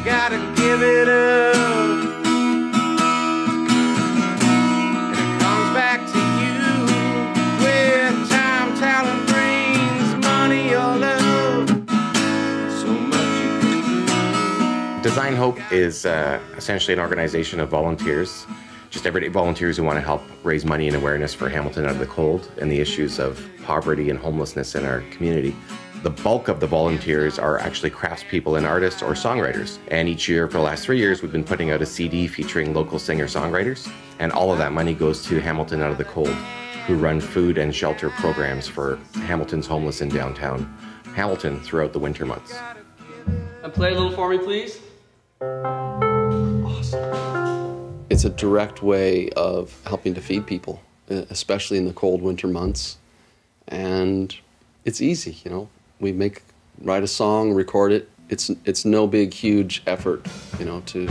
gotta give it up. And it comes back to you with time, talent, brains, money, or love. So much you can do. Design Hope is essentially an organization of volunteers, just everyday volunteers who want to help raise money and awareness for Hamilton Out of the Cold and the issues of poverty and homelessness in our community. The bulk of the volunteers are actually craftspeople and artists or songwriters. And each year for the last 3 years, we've been putting out a CD featuring local singer-songwriters. And all of that money goes to Hamilton Out of the Cold, who run food and shelter programs for Hamilton's homeless in downtown Hamilton throughout the winter months. And play a little for me, please. It's a direct way of helping to feed people, especially in the cold winter months. And it's easy, you know. We write a song, record it. It's no big, huge effort, you know, to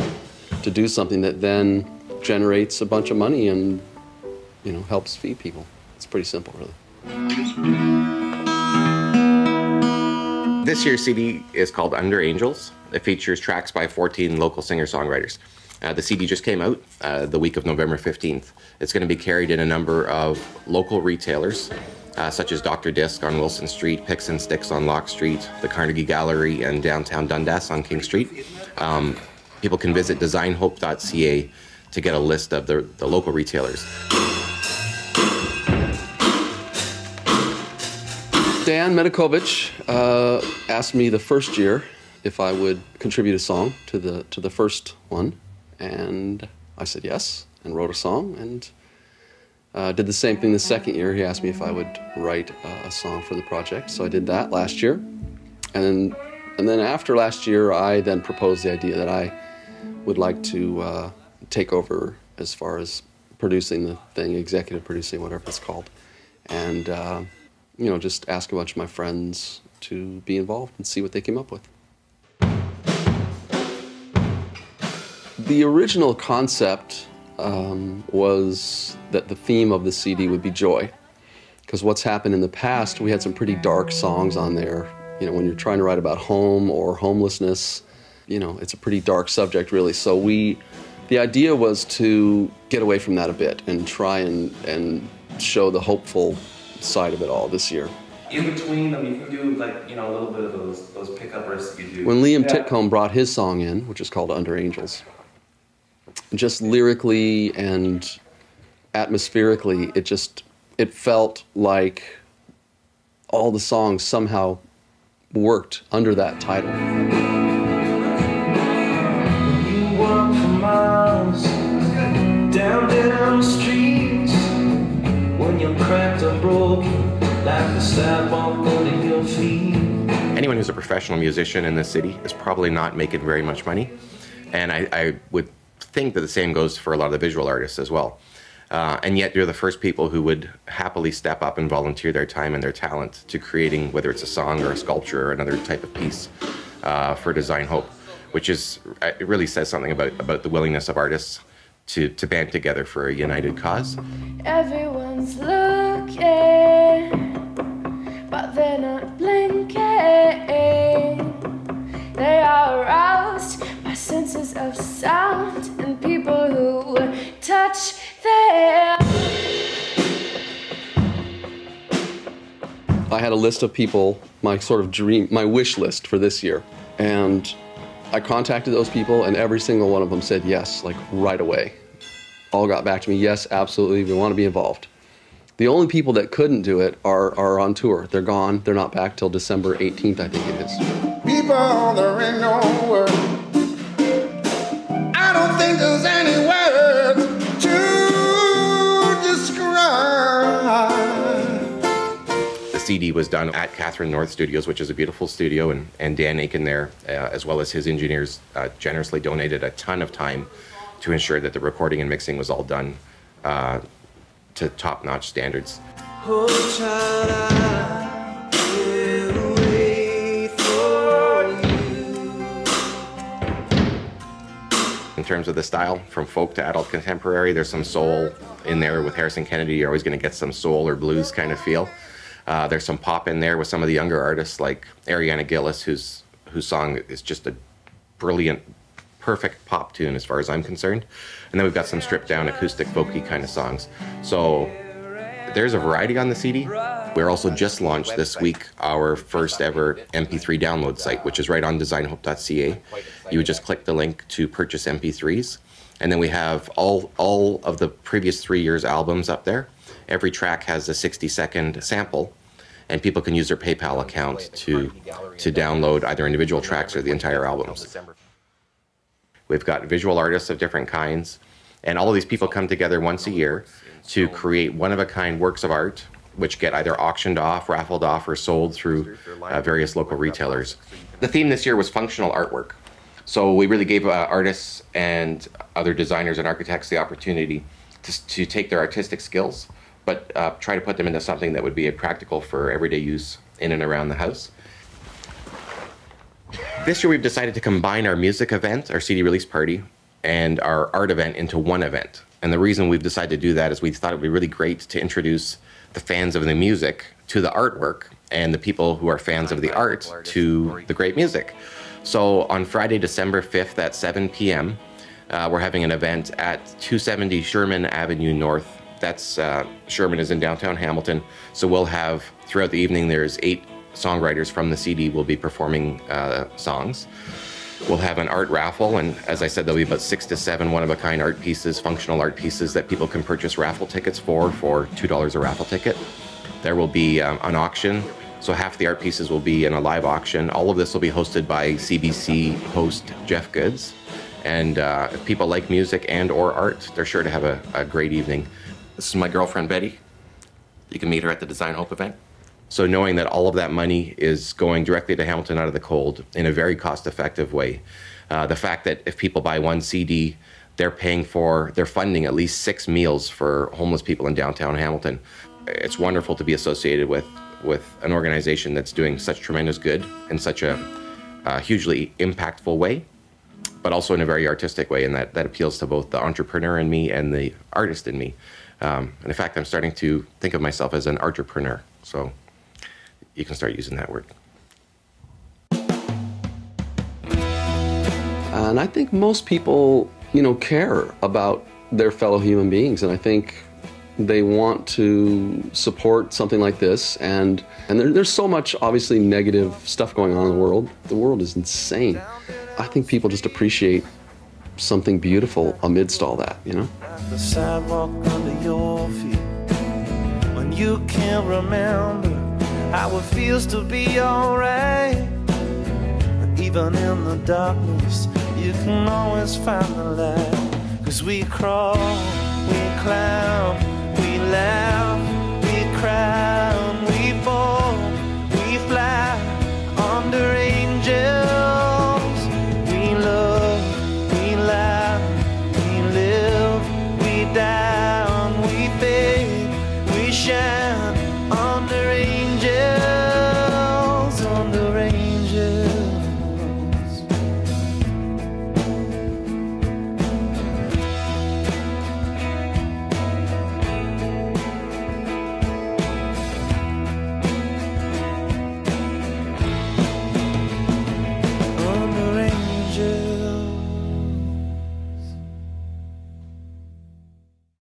do something that then generates a bunch of money and, you know, helps feed people. It's pretty simple, really. This year's CD is called Under Angels. It features tracks by 14 local singer-songwriters. The CD just came out the week of November 15th. It's going to be carried in a number of local retailers, such as Dr. Disc on Wilson Street, Picks and Sticks on Locke Street, the Carnegie Gallery, and downtown Dundas on King Street. People can visit designhope.ca to get a list of the local retailers. Dan Medakovic asked me the first year if I would contribute a song to the first one, and I said yes, and wrote a song, and did the same thing the second year. He asked me if I would write a song for the project, so I did that last year. And then after last year, I then proposed the idea that I would like to take over as far as producing the thing, executive producing, whatever it's called, and you know, just ask a bunch of my friends to be involved and see what they came up with. The original concept was that the theme of the CD would be joy, because what's happened in the past, we had some pretty dark songs on there. You know, when you're trying to write about home or homelessness, you know, it's a pretty dark subject, really. So the idea was to get away from that a bit and try and show the hopeful side of it all this year. In between them, you can do, like, you know, a little bit of those pickup verses you do. When Liam Titcomb brought his song in, which is called Under Angels, just lyrically and atmospherically, it felt like all the songs somehow worked under that title. You walk for miles down the streets when you're cracked or broken, like the sidewalk under your feet. Anyone who's a professional musician in this city is probably not making very much money, and I would think that the same goes for a lot of the visual artists as well. And yet you're the first people who would happily step up and volunteer their time and their talent to creating, whether it's a song or a sculpture or another type of piece for Design Hope, which is, it really says something about the willingness of artists to band together for a united cause. Everyone's looking, but they're not blinking. They are aroused by senses of sound and people who touch them. I had a list of people, my sort of dream, my wish list for this year. And I contacted those people, and every single one of them said yes, like right away. All got back to me, yes, absolutely, we want to be involved. The only people that couldn't do it are on tour. They're gone, they're not back till December 18th, I think it is. People, there ain't no word. I don't think there's any words to describe. The CD was done at Catherine North Studios, which is a beautiful studio, and Dan Aiken there, as well as his engineers, generously donated a ton of time to ensure that the recording and mixing was all done to top-notch standards. Oh, child, I will wait for you. In terms of the style, from folk to adult contemporary, there's some soul in there. With Harrison Kennedy, you're always going to get some soul or blues kind of feel. There's some pop in there with some of the younger artists like Ariana Gillis, whose song is just a brilliant perfect pop tune as far as I'm concerned. And then we've got some stripped down acoustic folky kind of songs. So there's a variety on the CD. We're also just launched this week our first ever MP3 download site, which is right on designhope.ca. You would just click the link to purchase MP3s. And then we have all of the previous 3 years' albums up there. Every track has a 60-second sample, and people can use their PayPal account to download either individual tracks or the entire albums. We've got visual artists of different kinds, and all of these people come together once a year to create one-of-a-kind works of art, which get either auctioned off, raffled off, or sold through various local retailers. The theme this year was functional artwork. So we really gave artists and other designers and architects the opportunity to take their artistic skills, but try to put them into something that would be practical for everyday use in and around the house. This year we've decided to combine our music event, our CD release party, and our art event into one event. And the reason we've decided to do that is we thought it would be really great to introduce the fans of the music to the artwork, and the people who are fans of the art to the great music. So on Friday, December 5th at 7 p.m., we're having an event at 270 Sherman Avenue North. That's Sherman is in downtown Hamilton. So we'll have, throughout the evening, there's 8 songwriters from the CD will be performing songs. We'll have an art raffle, and as I said, there'll be about 6 to 7 one-of-a-kind art pieces, functional art pieces that people can purchase raffle tickets for $2 a raffle ticket. There will be an auction, so half the art pieces will be in a live auction. All of this will be hosted by CBC host Jeff Goods, and if people like music and or art, they're sure to have a great evening. This is my girlfriend Betty. You can meet her at the Design Hope event. So knowing that all of that money is going directly to Hamilton Out of the Cold in a very cost-effective way, the fact that if people buy one CD, they're funding at least 6 meals for homeless people in downtown Hamilton. It's wonderful to be associated with an organization that's doing such tremendous good in such a hugely impactful way, but also in a very artistic way, and that appeals to both the entrepreneur in me and the artist in me. And in fact, I'm starting to think of myself as an entrepreneur. So you can start using that word. And I think most people, care about their fellow human beings, and I think they want to support something like this. And there's so much, obviously, negative stuff going on in the world. The world is insane. I think people just appreciate something beautiful amidst all that, The sidewalk under your feet, when you can't remember how it feels to be alright. Even in the darkness, you can always find the light. 'Cause we crawl, we climb, we laugh.